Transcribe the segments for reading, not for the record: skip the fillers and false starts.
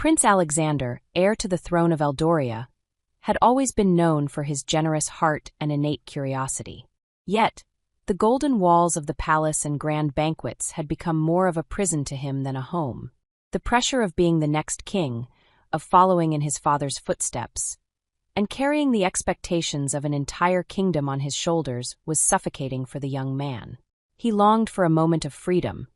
Prince Alexander, heir to the throne of Eldoria, had always been known for his generous heart and innate curiosity. Yet, the golden walls of the palace and grand banquets had become more of a prison to him than a home. The pressure of being the next king, of following in his father's footsteps, and carrying the expectations of an entire kingdom on his shoulders was suffocating for the young man. He longed for a moment of freedom,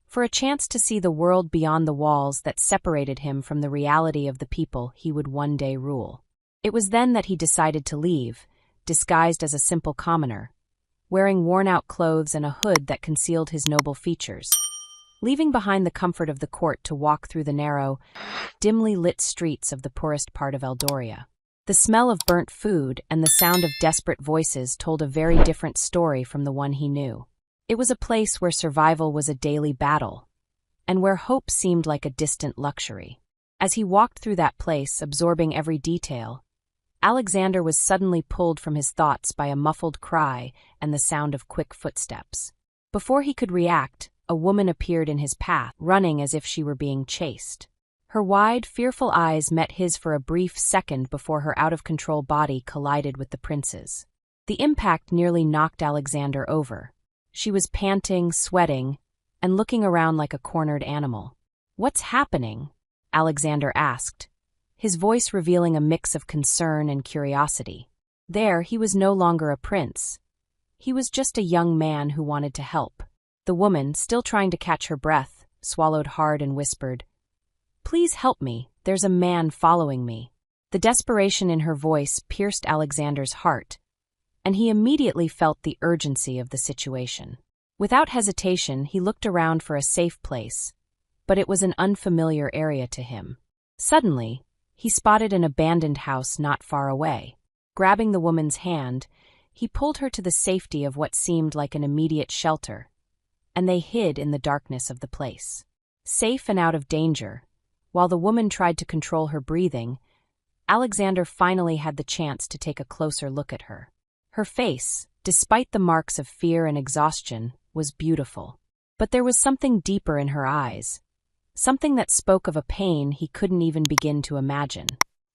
for a chance to see the world beyond the walls that separated him from the reality of the people he would one day rule. It was then that he decided to leave, disguised as a simple commoner, wearing worn-out clothes and a hood that concealed his noble features, leaving behind the comfort of the court to walk through the narrow, dimly lit streets of the poorest part of Eldoria. The smell of burnt food and the sound of desperate voices told a very different story from the one he knew. It was a place where survival was a daily battle, and where hope seemed like a distant luxury. As he walked through that place, absorbing every detail, Alexander was suddenly pulled from his thoughts by a muffled cry and the sound of quick footsteps. Before he could react, a woman appeared in his path, running as if she were being chased. Her wide, fearful eyes met his for a brief second before her out-of-control body collided with the prince's. The impact nearly knocked Alexander over. She was panting, sweating, and looking around like a cornered animal. "What's happening?" Alexander asked, his voice revealing a mix of concern and curiosity. There, he was no longer a prince. He was just a young man who wanted to help. The woman, still trying to catch her breath, swallowed hard and whispered, "Please help me, there's a man following me." The desperation in her voice pierced Alexander's heart, and he immediately felt the urgency of the situation. Without hesitation, he looked around for a safe place, but it was an unfamiliar area to him. Suddenly, he spotted an abandoned house not far away. Grabbing the woman's hand, he pulled her to the safety of what seemed like an immediate shelter, and they hid in the darkness of the place. Safe and out of danger, while the woman tried to control her breathing, Alexander finally had the chance to take a closer look at her. Her face, despite the marks of fear and exhaustion, was beautiful. But there was something deeper in her eyes, something that spoke of a pain he couldn't even begin to imagine.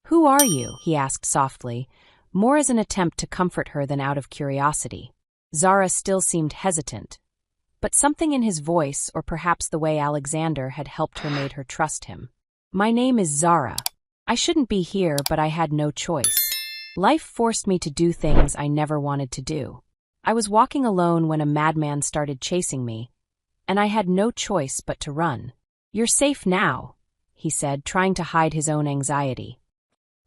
"Who are you?" he asked softly, more as an attempt to comfort her than out of curiosity. Zara still seemed hesitant, but something in his voice, or perhaps the way Alexander had helped her, made her trust him. "My name is Zara. I shouldn't be here, but I had no choice. Life forced me to do things I never wanted to do. I was walking alone when a madman started chasing me, and I had no choice but to run." "You're safe now," he said, trying to hide his own anxiety.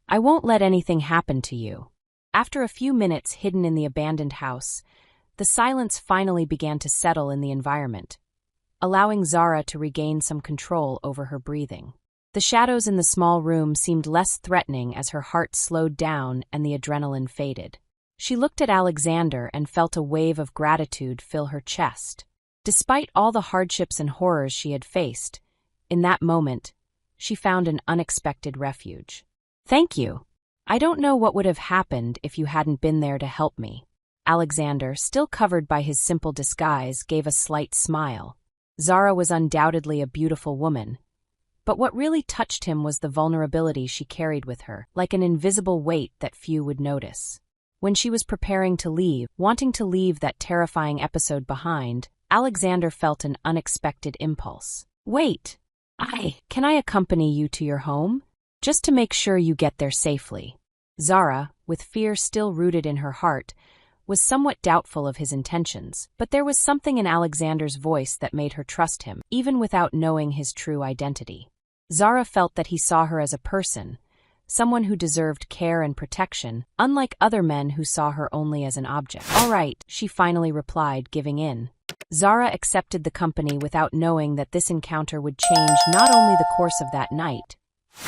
"I won't let anything happen to you." After a few minutes hidden in the abandoned house, the silence finally began to settle in the environment, allowing Zara to regain some control over her breathing. The shadows in the small room seemed less threatening as her heart slowed down and the adrenaline faded. She looked at Alexander and felt a wave of gratitude fill her chest. Despite all the hardships and horrors she had faced, in that moment, she found an unexpected refuge. "Thank you. I don't know what would have happened if you hadn't been there to help me." Alexander, still covered by his simple disguise, gave a slight smile. Zara was undoubtedly a beautiful woman, but what really touched him was the vulnerability she carried with her, like an invisible weight that few would notice. When she was preparing to leave, wanting to leave that terrifying episode behind, Alexander felt an unexpected impulse. "Wait. Can I accompany you to your home? Just to make sure you get there safely." Zara, with fear still rooted in her heart, was somewhat doubtful of his intentions, but there was something in Alexander's voice that made her trust him, even without knowing his true identity. Zara felt that he saw her as a person, someone who deserved care and protection, unlike other men who saw her only as an object. "All right," she finally replied, giving in. Zara accepted the company without knowing that this encounter would change not only the course of that night,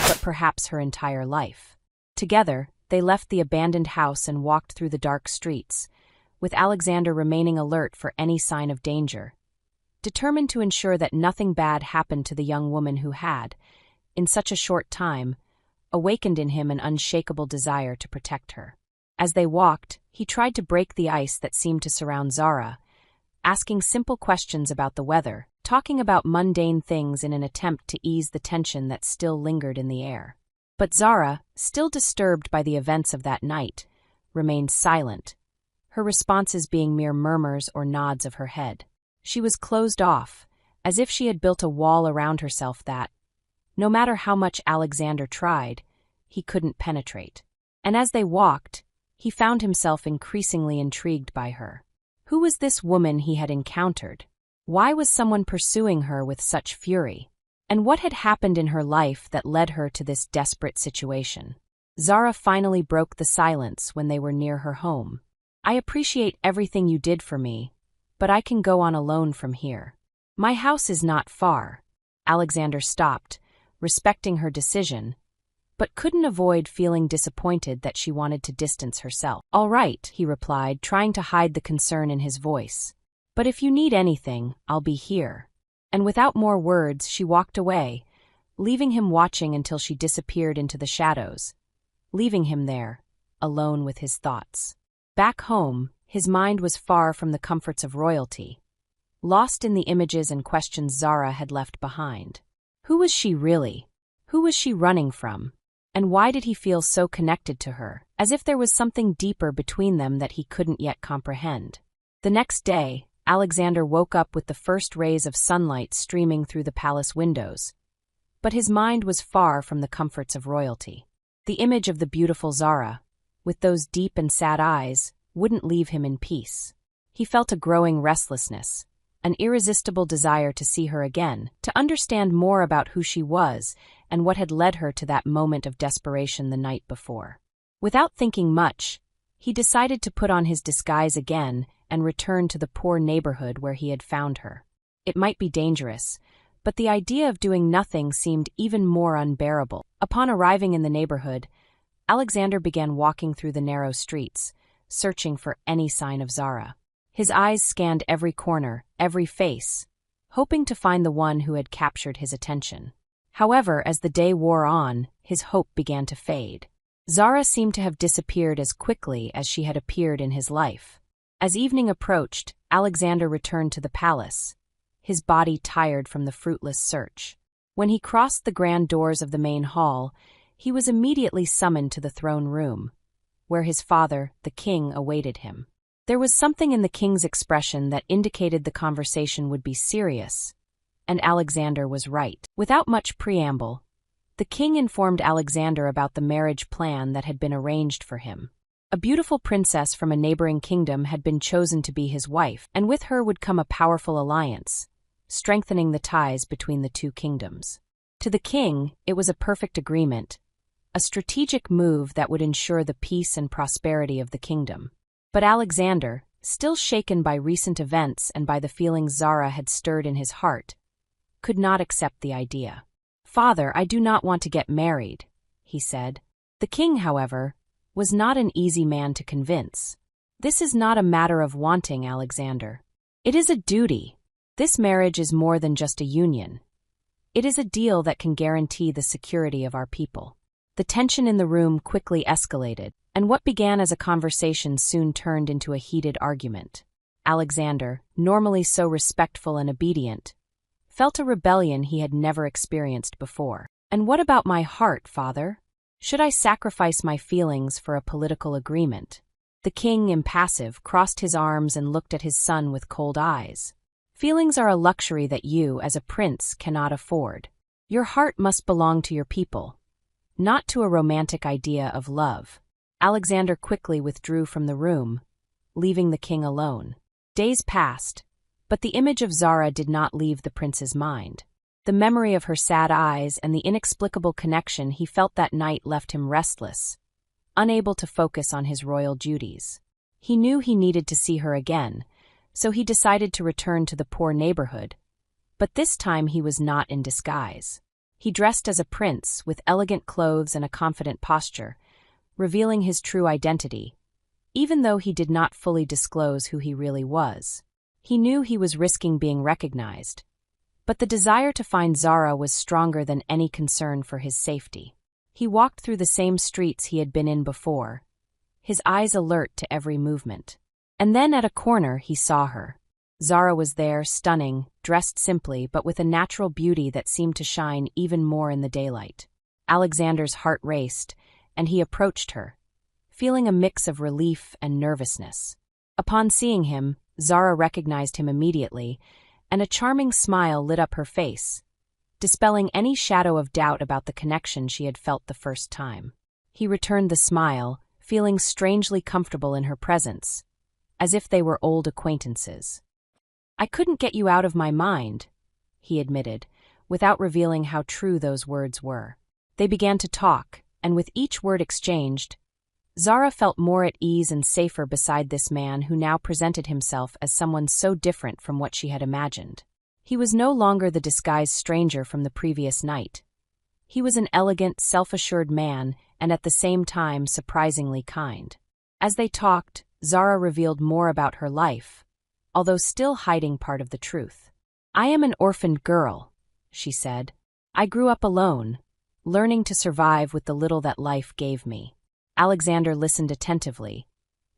but perhaps her entire life. Together, they left the abandoned house and walked through the dark streets, with Alexander remaining alert for any sign of danger, determined to ensure that nothing bad happened to the young woman who had, in such a short time, awakened in him an unshakable desire to protect her. As they walked, he tried to break the ice that seemed to surround Zara, asking simple questions about the weather, talking about mundane things in an attempt to ease the tension that still lingered in the air. But Zara, still disturbed by the events of that night, remained silent, her responses being mere murmurs or nods of her head. She was closed off, as if she had built a wall around herself that, no matter how much Alexander tried, he couldn't penetrate. And as they walked, he found himself increasingly intrigued by her. Who was this woman he had encountered? Why was someone pursuing her with such fury? And what had happened in her life that led her to this desperate situation? Zara finally broke the silence when they were near her home. "I appreciate everything you did for me, but I can go on alone from here. My house is not far." Alexander stopped, respecting her decision, but couldn't avoid feeling disappointed that she wanted to distance herself. "All right," he replied, trying to hide the concern in his voice. "But if you need anything, I'll be here." And without more words, she walked away, leaving him watching until she disappeared into the shadows, leaving him there, alone with his thoughts. Back home, his mind was far from the comforts of royalty, lost in the images and questions Zara had left behind. Who was she really? Who was she running from? And why did he feel so connected to her, as if there was something deeper between them that he couldn't yet comprehend? The next day, Alexander woke up with the first rays of sunlight streaming through the palace windows. But his mind was far from the comforts of royalty. The image of the beautiful Zara, with those deep and sad eyes, wouldn't leave him in peace. He felt a growing restlessness, an irresistible desire to see her again, to understand more about who she was and what had led her to that moment of desperation the night before. Without thinking much, he decided to put on his disguise again and return to the poor neighborhood where he had found her. It might be dangerous, but the idea of doing nothing seemed even more unbearable. Upon arriving in the neighborhood, Alexander began walking through the narrow streets, searching for any sign of Zara. His eyes scanned every corner, every face, hoping to find the one who had captured his attention. However, as the day wore on, his hope began to fade. Zara seemed to have disappeared as quickly as she had appeared in his life. As evening approached, Alexander returned to the palace, his body tired from the fruitless search. When he crossed the grand doors of the main hall, he was immediately summoned to the throne room, where his father, the king, awaited him. There was something in the king's expression that indicated the conversation would be serious, and Alexander was right. Without much preamble, the king informed Alexander about the marriage plan that had been arranged for him. A beautiful princess from a neighboring kingdom had been chosen to be his wife, and with her would come a powerful alliance, strengthening the ties between the two kingdoms. To the king, it was a perfect agreement, a strategic move that would ensure the peace and prosperity of the kingdom. But Alexander, still shaken by recent events and by the feelings Zara had stirred in his heart, could not accept the idea. "Father, I do not want to get married," he said. The king, however, was not an easy man to convince. "This is not a matter of wanting, Alexander. It is a duty. This marriage is more than just a union. It is a deal that can guarantee the security of our people." The tension in the room quickly escalated, and what began as a conversation soon turned into a heated argument. Alexander, normally so respectful and obedient, felt a rebellion he had never experienced before. "And what about my heart, father? Should I sacrifice my feelings for a political agreement?" The king, impassive, crossed his arms and looked at his son with cold eyes. "Feelings are a luxury that you, as a prince, cannot afford. Your heart must belong to your people, not to a romantic idea of love." Alexander quickly withdrew from the room, leaving the king alone. Days passed, but the image of Zara did not leave the prince's mind. The memory of her sad eyes and the inexplicable connection he felt that night left him restless, unable to focus on his royal duties. He knew he needed to see her again, so he decided to return to the poor neighborhood, but this time he was not in disguise. He dressed as a prince, with elegant clothes and a confident posture, revealing his true identity, even though he did not fully disclose who he really was. He knew he was risking being recognized, but the desire to find Zara was stronger than any concern for his safety. He walked through the same streets he had been in before, his eyes alert to every movement. And then at a corner he saw her. Zara was there, stunning, dressed simply but with a natural beauty that seemed to shine even more in the daylight. Alexander's heart raced, and he approached her, feeling a mix of relief and nervousness. Upon seeing him, Zara recognized him immediately, and a charming smile lit up her face, dispelling any shadow of doubt about the connection she had felt the first time. He returned the smile, feeling strangely comfortable in her presence, as if they were old acquaintances. "I couldn't get you out of my mind," he admitted, without revealing how true those words were. They began to talk, and with each word exchanged, Zara felt more at ease and safer beside this man who now presented himself as someone so different from what she had imagined. He was no longer the disguised stranger from the previous night. He was an elegant, self-assured man and at the same time surprisingly kind. As they talked, Zara revealed more about her life, although still hiding part of the truth. "I am an orphaned girl," she said. "I grew up alone, learning to survive with the little that life gave me." Alexander listened attentively,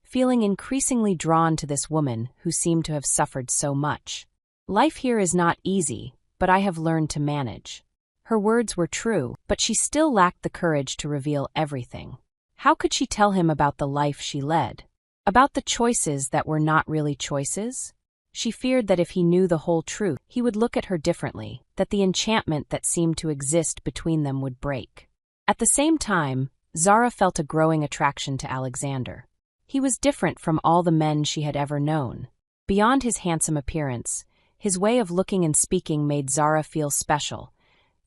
feeling increasingly drawn to this woman who seemed to have suffered so much. "Life here is not easy, but I have learned to manage." Her words were true, but she still lacked the courage to reveal everything. How could she tell him about the life she led? About the choices that were not really choices? She feared that if he knew the whole truth, he would look at her differently, that the enchantment that seemed to exist between them would break. At the same time, Zara felt a growing attraction to Alexander. He was different from all the men she had ever known. Beyond his handsome appearance, his way of looking and speaking made Zara feel special,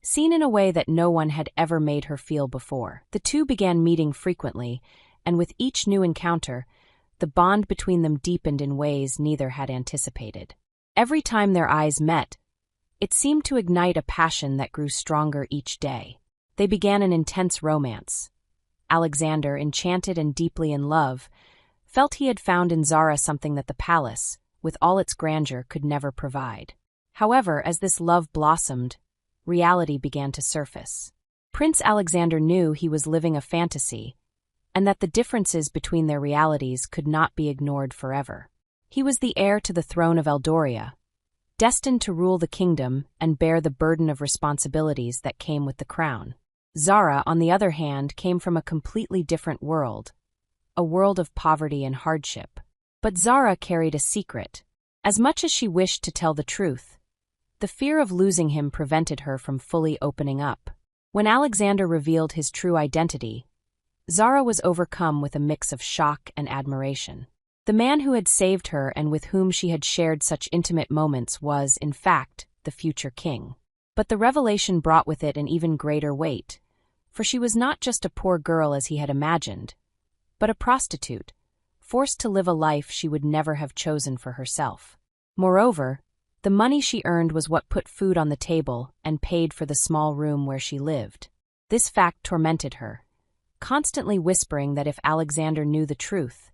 seen in a way that no one had ever made her feel before. The two began meeting frequently, and with each new encounter, the bond between them deepened in ways neither had anticipated. Every time their eyes met, it seemed to ignite a passion that grew stronger each day. They began an intense romance. Alexander, enchanted and deeply in love, felt he had found in Zara something that the palace, with all its grandeur, could never provide. However, as this love blossomed, reality began to surface. Prince Alexander knew he was living a fantasy, and that the differences between their realities could not be ignored forever. He was the heir to the throne of Eldoria, destined to rule the kingdom and bear the burden of responsibilities that came with the crown. Zara, on the other hand, came from a completely different world, a world of poverty and hardship. But Zara carried a secret. As much as she wished to tell the truth, the fear of losing him prevented her from fully opening up. When Alexander revealed his true identity, Zara was overcome with a mix of shock and admiration. The man who had saved her and with whom she had shared such intimate moments was, in fact, the future king. But the revelation brought with it an even greater weight, for she was not just a poor girl as he had imagined, but a prostitute, forced to live a life she would never have chosen for herself. Moreover, the money she earned was what put food on the table and paid for the small room where she lived. This fact tormented her, constantly whispering that if Alexander knew the truth,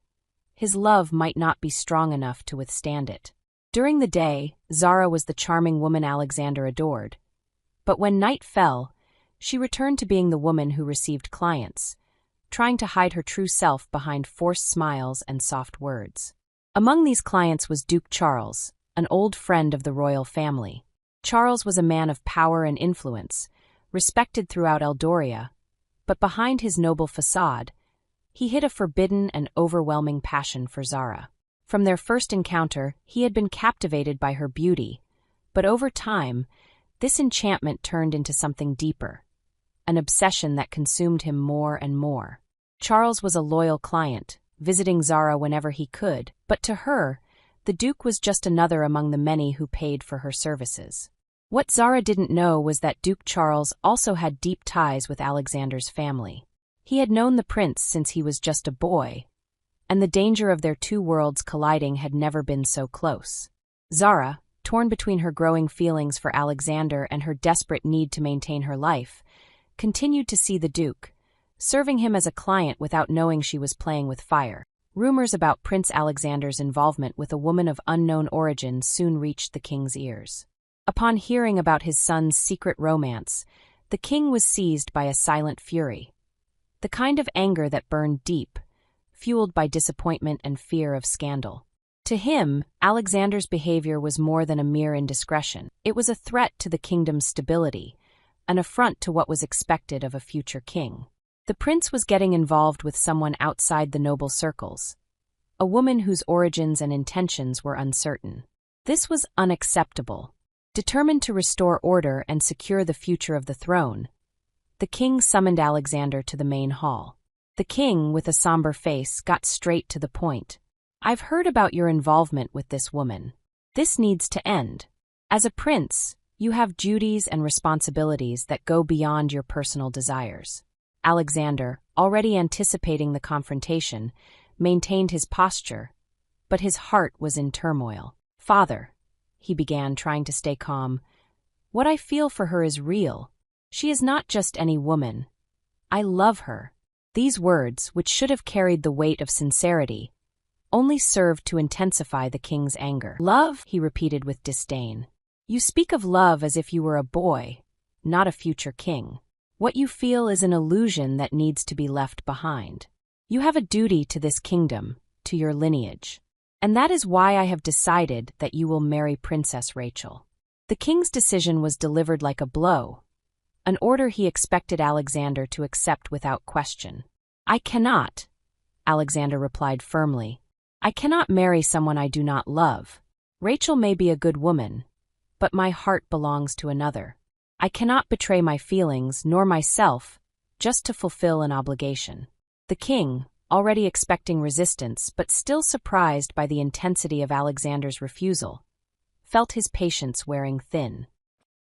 his love might not be strong enough to withstand it. During the day, Zara was the charming woman Alexander adored. But when night fell, she returned to being the woman who received clients, trying to hide her true self behind forced smiles and soft words. Among these clients was Duke Charles, an old friend of the royal family. Charles was a man of power and influence, respected throughout Eldoria, but behind his noble facade, he hid a forbidden and overwhelming passion for Zara. From their first encounter, he had been captivated by her beauty, but over time, this enchantment turned into something deeper, an obsession that consumed him more and more. Charles was a loyal client, visiting Zara whenever he could, but to her, the Duke was just another among the many who paid for her services. What Zara didn't know was that Duke Charles also had deep ties with Alexander's family. He had known the prince since he was just a boy, and the danger of their two worlds colliding had never been so close. Zara, torn between her growing feelings for Alexander and her desperate need to maintain her life, continued to see the Duke, serving him as a client without knowing she was playing with fire. Rumors about Prince Alexander's involvement with a woman of unknown origin soon reached the king's ears. Upon hearing about his son's secret romance, the king was seized by a silent fury, the kind of anger that burned deep, fueled by disappointment and fear of scandal. To him, Alexander's behavior was more than a mere indiscretion. It was a threat to the kingdom's stability, an affront to what was expected of a future king. The prince was getting involved with someone outside the noble circles, a woman whose origins and intentions were uncertain. This was unacceptable. Determined to restore order and secure the future of the throne, the king summoned Alexander to the main hall. The king, with a somber face, got straight to the point. "I've heard about your involvement with this woman. This needs to end. As a prince, you have duties and responsibilities that go beyond your personal desires." Alexander, already anticipating the confrontation, maintained his posture, but his heart was in turmoil. "Father," he began, trying to stay calm, "what I feel for her is real. She is not just any woman. I love her." These words, which should have carried the weight of sincerity, only served to intensify the king's anger. "Love?" he repeated with disdain. "You speak of love as if you were a boy, not a future king. What you feel is an illusion that needs to be left behind. You have a duty to this kingdom, to your lineage. And that is why I have decided that you will marry Princess Rachel." The king's decision was delivered like a blow, an order he expected Alexander to accept without question. "I cannot," Alexander replied firmly. "I cannot marry someone I do not love. Rachel may be a good woman, but my heart belongs to another. I cannot betray my feelings, nor myself, just to fulfill an obligation." The king, already expecting resistance but still surprised by the intensity of Alexander's refusal, felt his patience wearing thin.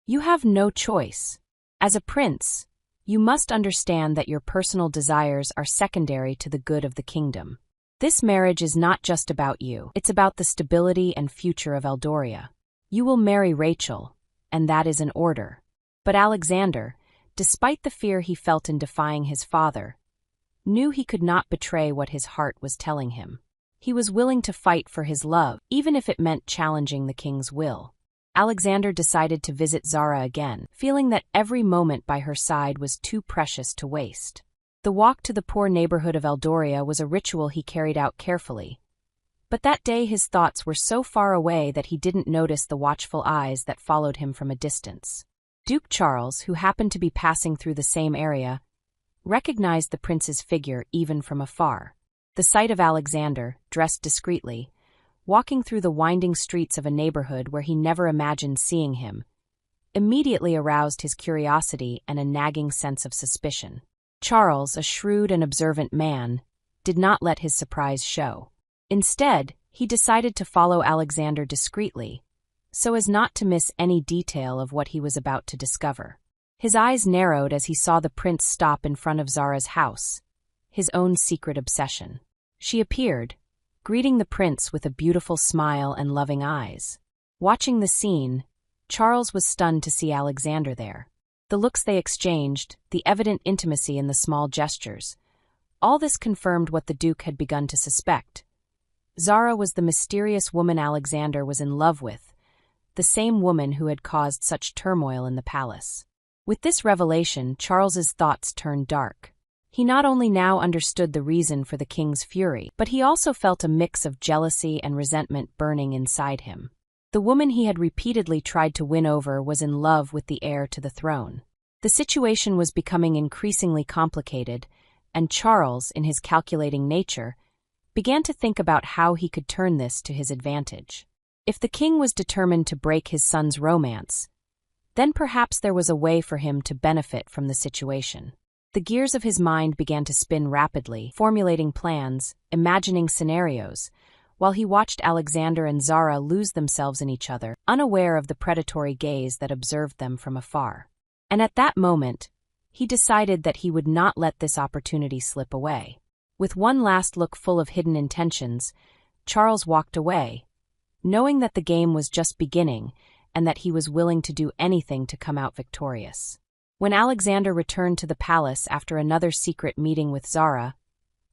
"You have no choice. As a prince, you must understand that your personal desires are secondary to the good of the kingdom. This marriage is not just about you, it's about the stability and future of Eldoria. You will marry Rachel, and that is an order." But Alexander, despite the fear he felt in defying his father, knew he could not betray what his heart was telling him. He was willing to fight for his love, even if it meant challenging the king's will. Alexander decided to visit Zara again, feeling that every moment by her side was too precious to waste. The walk to the poor neighborhood of Eldoria was a ritual he carried out carefully. But that day his thoughts were so far away that he didn't notice the watchful eyes that followed him from a distance. Duke Charles, who happened to be passing through the same area, recognized the prince's figure even from afar. The sight of Alexander, dressed discreetly, walking through the winding streets of a neighborhood where he never imagined seeing him, immediately aroused his curiosity and a nagging sense of suspicion. Charles, a shrewd and observant man, did not let his surprise show. Instead, he decided to follow Alexander discreetly, so as not to miss any detail of what he was about to discover. His eyes narrowed as he saw the prince stop in front of Zara's house, his own secret obsession. She appeared, greeting the prince with a beautiful smile and loving eyes. Watching the scene, Charles was stunned to see Alexander there. The looks they exchanged, the evident intimacy in the small gestures, all this confirmed what the Duke had begun to suspect. Zara was the mysterious woman Alexander was in love with, the same woman who had caused such turmoil in the palace. With this revelation, Charles's thoughts turned dark. He not only now understood the reason for the king's fury, but he also felt a mix of jealousy and resentment burning inside him. The woman he had repeatedly tried to win over was in love with the heir to the throne. The situation was becoming increasingly complicated, and Charles, in his calculating nature, began to think about how he could turn this to his advantage. If the king was determined to break his son's romance, then perhaps there was a way for him to benefit from the situation. The gears of his mind began to spin rapidly, formulating plans, imagining scenarios, while he watched Alexander and Zara lose themselves in each other, unaware of the predatory gaze that observed them from afar. And at that moment, he decided that he would not let this opportunity slip away. With one last look full of hidden intentions, Charles walked away, knowing that the game was just beginning and that he was willing to do anything to come out victorious. When Alexander returned to the palace after another secret meeting with Zara,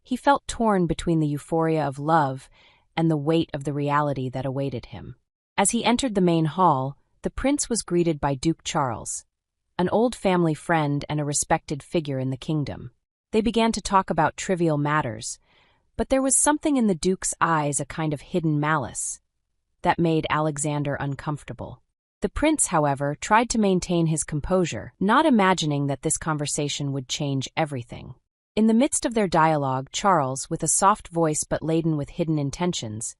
he felt torn between the euphoria of love and the weight of the reality that awaited him. As he entered the main hall, the prince was greeted by Duke Charles, an old family friend and a respected figure in the kingdom. They began to talk about trivial matters, But there was something in the Duke's eyes, a kind of hidden malice, that made Alexander uncomfortable. The prince, however, tried to maintain his composure, not imagining that this conversation would change everything. In the midst of their dialogue, Charles, with a soft voice but laden with hidden intentions,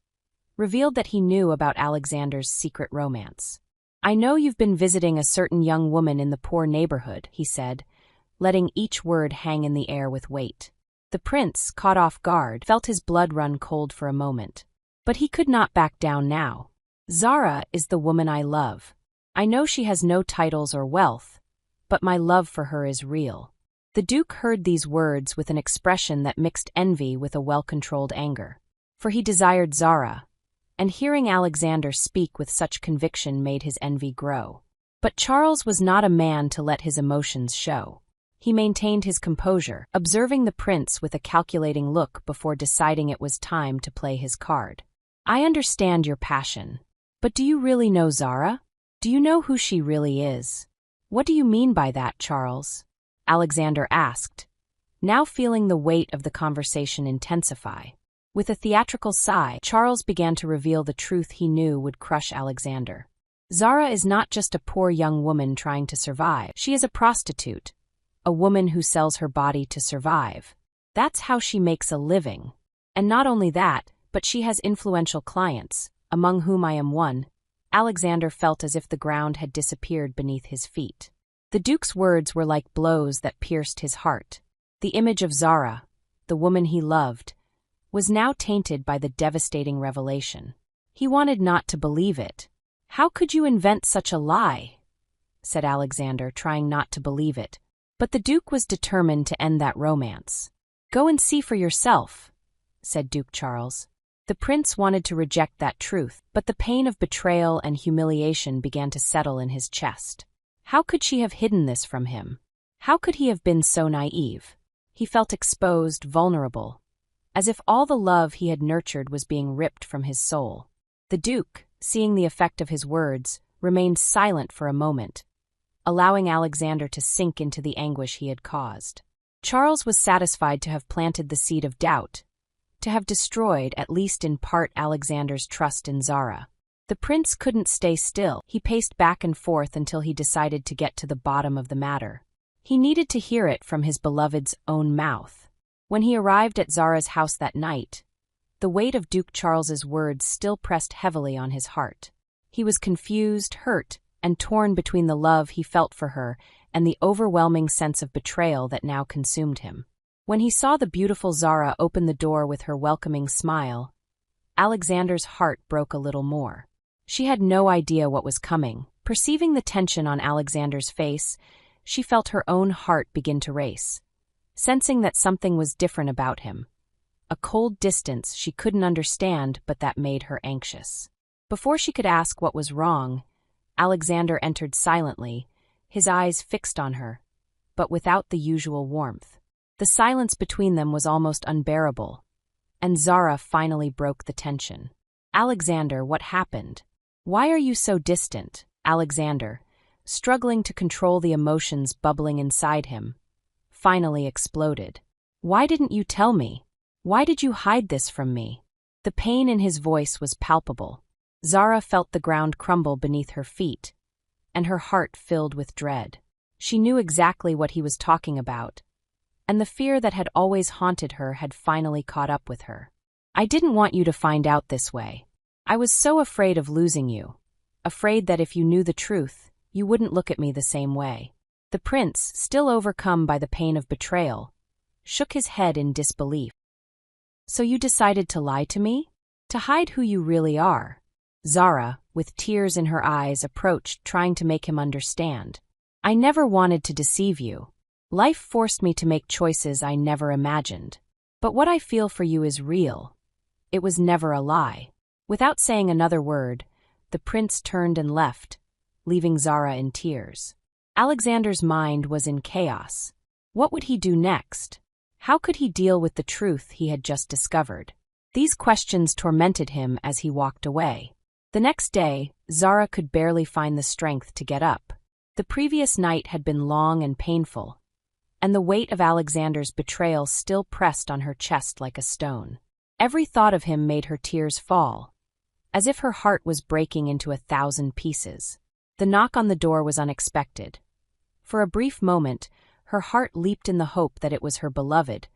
revealed that he knew about Alexander's secret romance. "I know you've been visiting a certain young woman in the poor neighborhood," he said, letting each word hang in the air with weight. The prince, caught off guard, felt his blood run cold for a moment. But he could not back down now. "Zara is the woman I love. I know she has no titles or wealth, but my love for her is real." The Duke heard these words with an expression that mixed envy with a well-controlled anger. For he desired Zara, and hearing Alexander speak with such conviction made his envy grow. But Charles was not a man to let his emotions show. He maintained his composure, observing the prince with a calculating look before deciding it was time to play his card. "I understand your passion. But do you really know Zara? Do you know who she really is?" "What do you mean by that, Charles?" Alexander asked, now feeling the weight of the conversation intensify. With a theatrical sigh, Charles began to reveal the truth he knew would crush Alexander. "Zara is not just a poor young woman trying to survive. She is a prostitute, a woman who sells her body to survive. That's how she makes a living. And not only that, but she has influential clients, among whom I am one." Alexander felt as if the ground had disappeared beneath his feet. The Duke's words were like blows that pierced his heart. The image of Zara, the woman he loved, was now tainted by the devastating revelation. He wanted not to believe it. "How could you invent such a lie?" said Alexander, trying not to believe it. But the Duke was determined to end that romance. "Go and see for yourself," said Duke Charles. The prince wanted to reject that truth, but the pain of betrayal and humiliation began to settle in his chest. How could she have hidden this from him? How could he have been so naive? He felt exposed, vulnerable, as if all the love he had nurtured was being ripped from his soul. The Duke, seeing the effect of his words, remained silent for a moment, allowing Alexander to sink into the anguish he had caused. Charles was satisfied to have planted the seed of doubt, to have destroyed, at least in part, Alexander's trust in Zara. The prince couldn't stay still. He paced back and forth until he decided to get to the bottom of the matter. He needed to hear it from his beloved's own mouth. When he arrived at Zara's house that night, the weight of Duke Charles's words still pressed heavily on his heart. He was confused, hurt, and torn between the love he felt for her and the overwhelming sense of betrayal that now consumed him. When he saw the beautiful Zara open the door with her welcoming smile, Alexander's heart broke a little more. She had no idea what was coming. Perceiving the tension on Alexander's face, she felt her own heart begin to race, sensing that something was different about him. A cold distance she couldn't understand, but that made her anxious. Before she could ask what was wrong, Alexander entered silently, his eyes fixed on her, but without the usual warmth. The silence between them was almost unbearable, and Zara finally broke the tension. "Alexander, what happened? Why are you so distant?" Alexander, struggling to control the emotions bubbling inside him, finally exploded. "Why didn't you tell me? Why did you hide this from me?" The pain in his voice was palpable. Zara felt the ground crumble beneath her feet, and her heart filled with dread. She knew exactly what he was talking about, and the fear that had always haunted her had finally caught up with her. "I didn't want you to find out this way. I was so afraid of losing you, afraid that if you knew the truth, you wouldn't look at me the same way." The prince, still overcome by the pain of betrayal, shook his head in disbelief. "So you decided to lie to me? To hide who you really are?" Zara, with tears in her eyes, approached, trying to make him understand. "I never wanted to deceive you. Life forced me to make choices I never imagined. But what I feel for you is real. It was never a lie." Without saying another word, the prince turned and left, leaving Zara in tears. Alexander's mind was in chaos. What would he do next? How could he deal with the truth he had just discovered? These questions tormented him as he walked away. The next day, Zara could barely find the strength to get up. The previous night had been long and painful, and the weight of Alexander's betrayal still pressed on her chest like a stone. Every thought of him made her tears fall, as if her heart was breaking into 1,000 pieces. The knock on the door was unexpected. For a brief moment, her heart leaped in the hope that it was her beloved,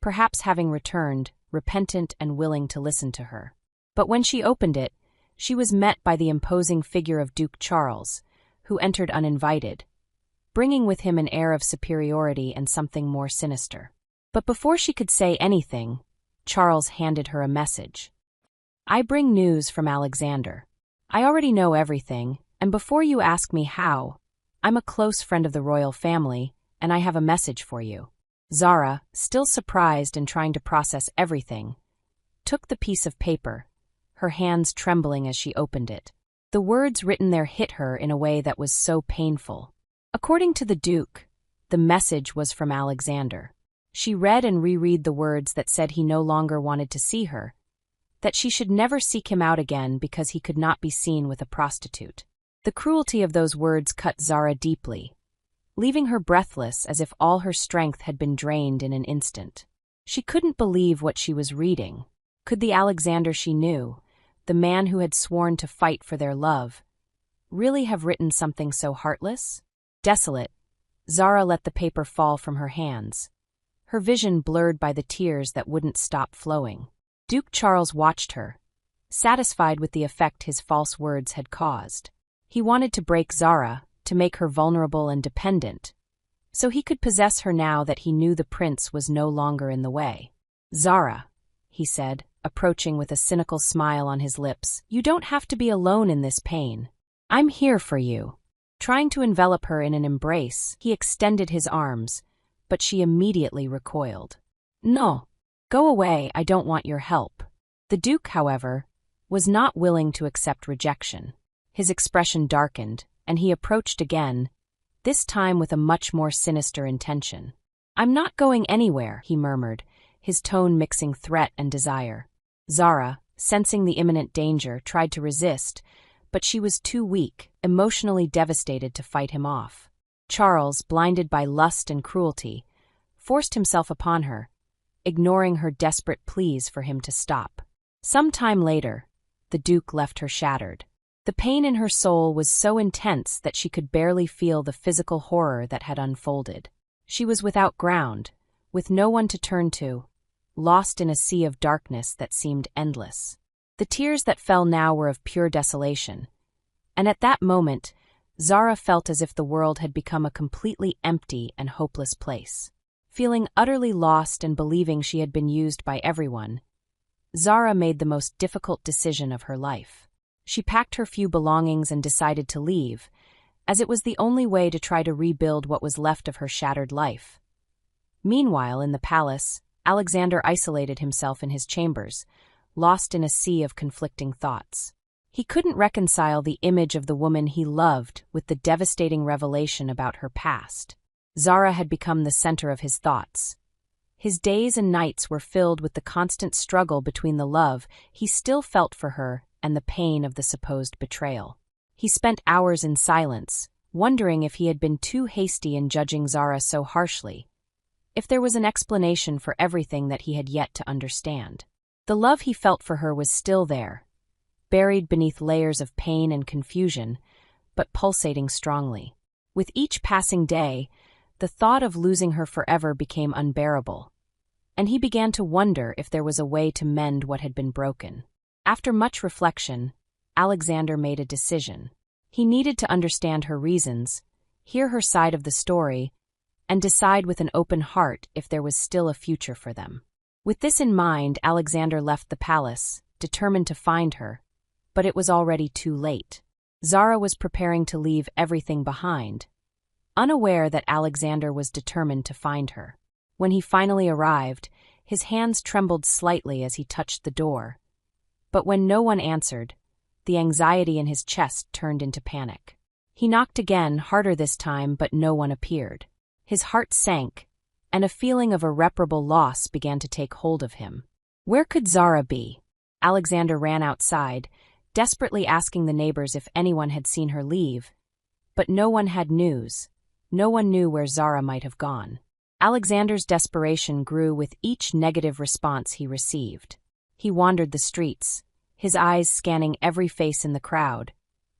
perhaps having returned, repentant and willing to listen to her. But when she opened it, she was met by the imposing figure of Duke Charles, who entered uninvited, bringing with him an air of superiority and something more sinister. But before she could say anything, Charles handed her a message. "I bring news from Alexander. I already know everything, and before you ask me how, I'm a close friend of the royal family, and I have a message for you." Zara, still surprised and trying to process everything, took the piece of paper, her hands trembling as she opened it. The words written there hit her in a way that was so painful. According to the Duke, the message was from Alexander. She read and reread the words that said he no longer wanted to see her, that she should never seek him out again because he could not be seen with a prostitute. The cruelty of those words cut Zara deeply, leaving her breathless as if all her strength had been drained in an instant. She couldn't believe what she was reading. Could the Alexander she knew, the man who had sworn to fight for their love, really have written something so heartless? Desolate, Zara let the paper fall from her hands, her vision blurred by the tears that wouldn't stop flowing. Duke Charles watched her, satisfied with the effect his false words had caused. He wanted to break Zara, to make her vulnerable and dependent, so he could possess her now that he knew the prince was no longer in the way. "Zara," he said, approaching with a cynical smile on his lips, "you don't have to be alone in this pain. I'm here for you." Trying to envelop her in an embrace, he extended his arms, but she immediately recoiled. "No, go away, I don't want your help." The Duke, however, was not willing to accept rejection. His expression darkened, and he approached again, this time with a much more sinister intention. "I'm not going anywhere," he murmured, his tone mixing threat and desire. Zara, sensing the imminent danger, tried to resist, but she was too weak, emotionally devastated to fight him off. Charles, blinded by lust and cruelty, forced himself upon her, ignoring her desperate pleas for him to stop. Some time later, the Duke left her shattered. The pain in her soul was so intense that she could barely feel the physical horror that had unfolded. She was without ground, with no one to turn to, lost in a sea of darkness that seemed endless. The tears that fell now were of pure desolation, and at that moment, Zara felt as if the world had become a completely empty and hopeless place. Feeling utterly lost and believing she had been used by everyone, Zara made the most difficult decision of her life. She packed her few belongings and decided to leave, as it was the only way to try to rebuild what was left of her shattered life. Meanwhile, in the palace, Alexander isolated himself in his chambers, lost in a sea of conflicting thoughts. He couldn't reconcile the image of the woman he loved with the devastating revelation about her past. Zara had become the center of his thoughts. His days and nights were filled with the constant struggle between the love he still felt for her and the pain of the supposed betrayal. He spent hours in silence, wondering if he had been too hasty in judging Zara so harshly, if there was an explanation for everything that he had yet to understand. The love he felt for her was still there, buried beneath layers of pain and confusion, but pulsating strongly. With each passing day, the thought of losing her forever became unbearable, and he began to wonder if there was a way to mend what had been broken. After much reflection, Alexander made a decision. He needed to understand her reasons, hear her side of the story, and decide with an open heart if there was still a future for them. With this in mind, Alexander left the palace, determined to find her, but it was already too late. Zara was preparing to leave everything behind, unaware that Alexander was determined to find her. When he finally arrived, his hands trembled slightly as he touched the door. But when no one answered, the anxiety in his chest turned into panic. He knocked again, harder this time, but no one appeared. His heart sank, and a feeling of irreparable loss began to take hold of him. Where could Zara be? Alexander ran outside, desperately asking the neighbors if anyone had seen her leave, but no one had news. No one knew where Zara might have gone. Alexander's desperation grew with each negative response he received. He wandered the streets, his eyes scanning every face in the crowd,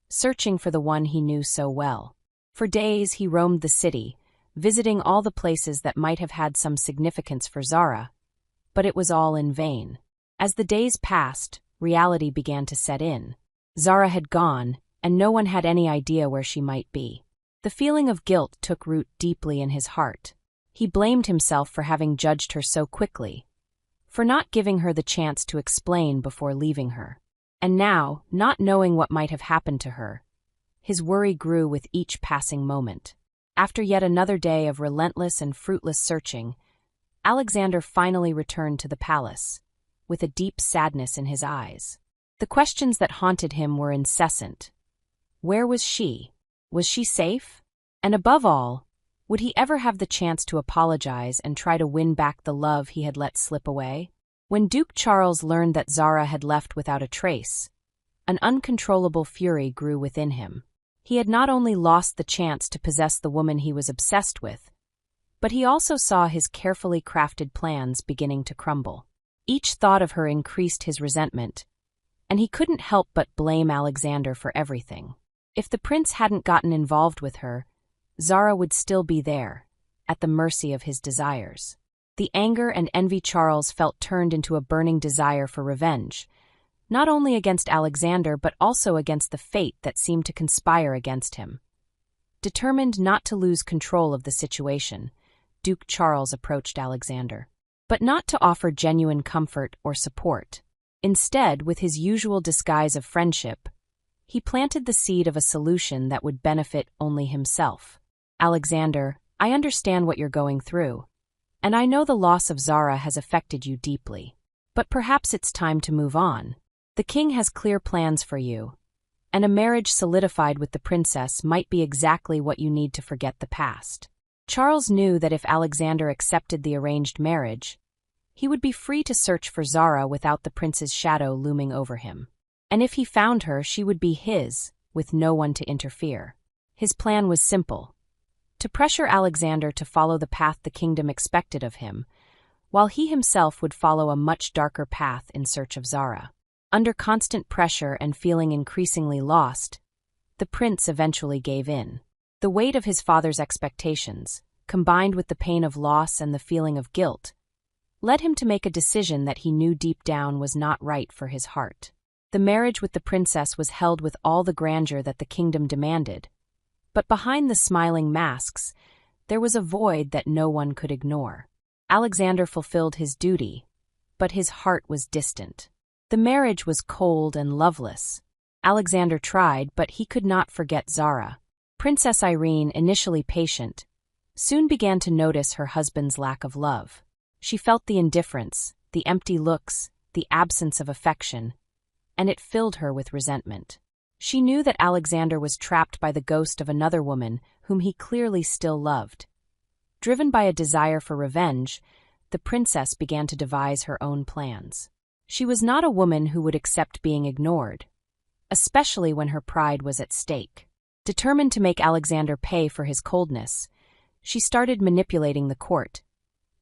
searching for the one he knew so well. For days he roamed the city, visiting all the places that might have had some significance for Zara, but it was all in vain. As the days passed, reality began to set in. Zara had gone, and no one had any idea where she might be. The feeling of guilt took root deeply in his heart. He blamed himself for having judged her so quickly, for not giving her the chance to explain before leaving her. And now, not knowing what might have happened to her, his worry grew with each passing moment. After yet another day of relentless and fruitless searching, Alexander finally returned to the palace, with a deep sadness in his eyes. The questions that haunted him were incessant. Where was she? Was she safe? And above all, would he ever have the chance to apologize and try to win back the love he had let slip away? When Duke Charles learned that Zara had left without a trace, an uncontrollable fury grew within him. He had not only lost the chance to possess the woman he was obsessed with, but he also saw his carefully crafted plans beginning to crumble. Each thought of her increased his resentment, and he couldn't help but blame Alexander for everything. If the prince hadn't gotten involved with her, Zara would still be there, at the mercy of his desires. The anger and envy Charles felt turned into a burning desire for revenge, not only against Alexander but also against the fate that seemed to conspire against him. Determined not to lose control of the situation, Duke Charles approached Alexander, but not to offer genuine comfort or support. Instead, with his usual disguise of friendship, he planted the seed of a solution that would benefit only himself. Alexander, I understand what you're going through, and I know the loss of Zara has affected you deeply. But perhaps it's time to move on. The king has clear plans for you, and a marriage solidified with the princess might be exactly what you need to forget the past. Charles knew that if Alexander accepted the arranged marriage, he would be free to search for Zara without the prince's shadow looming over him. And if he found her, she would be his, with no one to interfere. His plan was simple: to pressure Alexander to follow the path the kingdom expected of him, while he himself would follow a much darker path in search of Zara. Under constant pressure and feeling increasingly lost, the prince eventually gave in. The weight of his father's expectations, combined with the pain of loss and the feeling of guilt, led him to make a decision that he knew deep down was not right for his heart. The marriage with the princess was held with all the grandeur that the kingdom demanded, but behind the smiling masks, there was a void that no one could ignore. Alexander fulfilled his duty, but his heart was distant. The marriage was cold and loveless. Alexander tried, but he could not forget Zara. Princess Irene, initially patient, soon began to notice her husband's lack of love. She felt the indifference, the empty looks, the absence of affection, and it filled her with resentment. She knew that Alexander was trapped by the ghost of another woman whom he clearly still loved. Driven by a desire for revenge, the princess began to devise her own plans. She was not a woman who would accept being ignored, especially when her pride was at stake. Determined to make Alexander pay for his coldness, she started manipulating the court,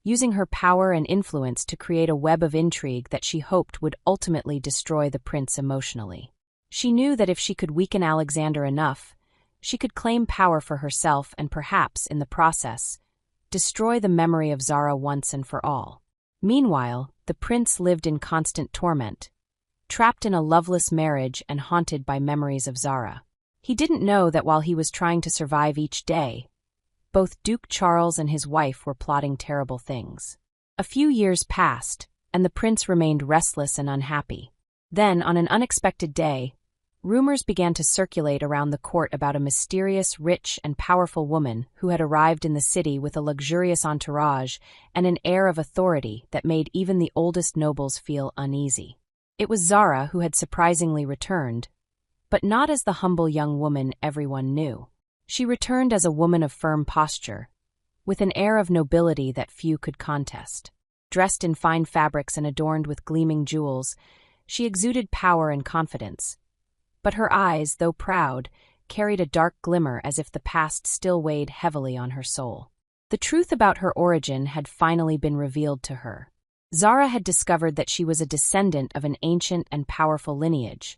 using her power and influence to create a web of intrigue that she hoped would ultimately destroy the prince emotionally. She knew that if she could weaken Alexander enough, she could claim power for herself and perhaps, in the process, destroy the memory of Zara once and for all. Meanwhile, the prince lived in constant torment, trapped in a loveless marriage and haunted by memories of Zara. He didn't know that while he was trying to survive each day, both Duke Charles and his wife were plotting terrible things. A few years passed, and the prince remained restless and unhappy. Then, on an unexpected day, rumors began to circulate around the court about a mysterious, rich, and powerful woman who had arrived in the city with a luxurious entourage and an air of authority that made even the oldest nobles feel uneasy. It was Zara who had surprisingly returned, but not as the humble young woman everyone knew. She returned as a woman of firm posture, with an air of nobility that few could contest. Dressed in fine fabrics and adorned with gleaming jewels, she exuded power and confidence. But her eyes, though proud, carried a dark glimmer as if the past still weighed heavily on her soul. The truth about her origin had finally been revealed to her. Zara had discovered that she was a descendant of an ancient and powerful lineage,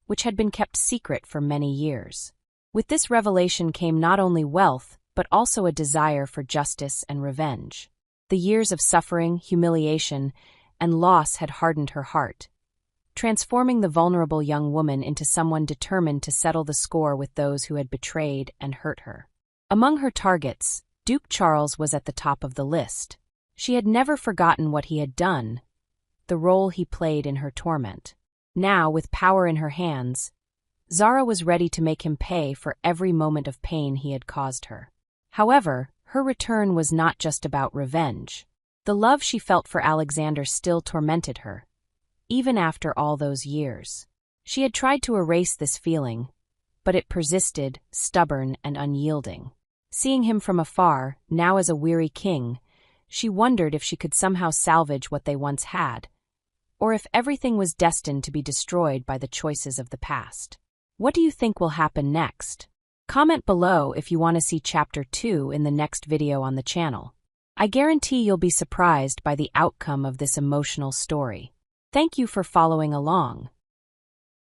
which had been kept secret for many years. With this revelation came not only wealth, but also a desire for justice and revenge. The years of suffering, humiliation, and loss had hardened her heart, transforming the vulnerable young woman into someone determined to settle the score with those who had betrayed and hurt her. Among her targets, Duke Charles was at the top of the list. She had never forgotten what he had done, the role he played in her torment. Now, with power in her hands, Zara was ready to make him pay for every moment of pain he had caused her. However, her return was not just about revenge. The love she felt for Alexander still tormented her, even after all those years. She had tried to erase this feeling, but it persisted, stubborn and unyielding. Seeing him from afar, now as a weary king, she wondered if she could somehow salvage what they once had, or if everything was destined to be destroyed by the choices of the past. What do you think will happen next? Comment below if you want to see Chapter 2 in the next video on the channel. I guarantee you'll be surprised by the outcome of this emotional story. Thank you for following along.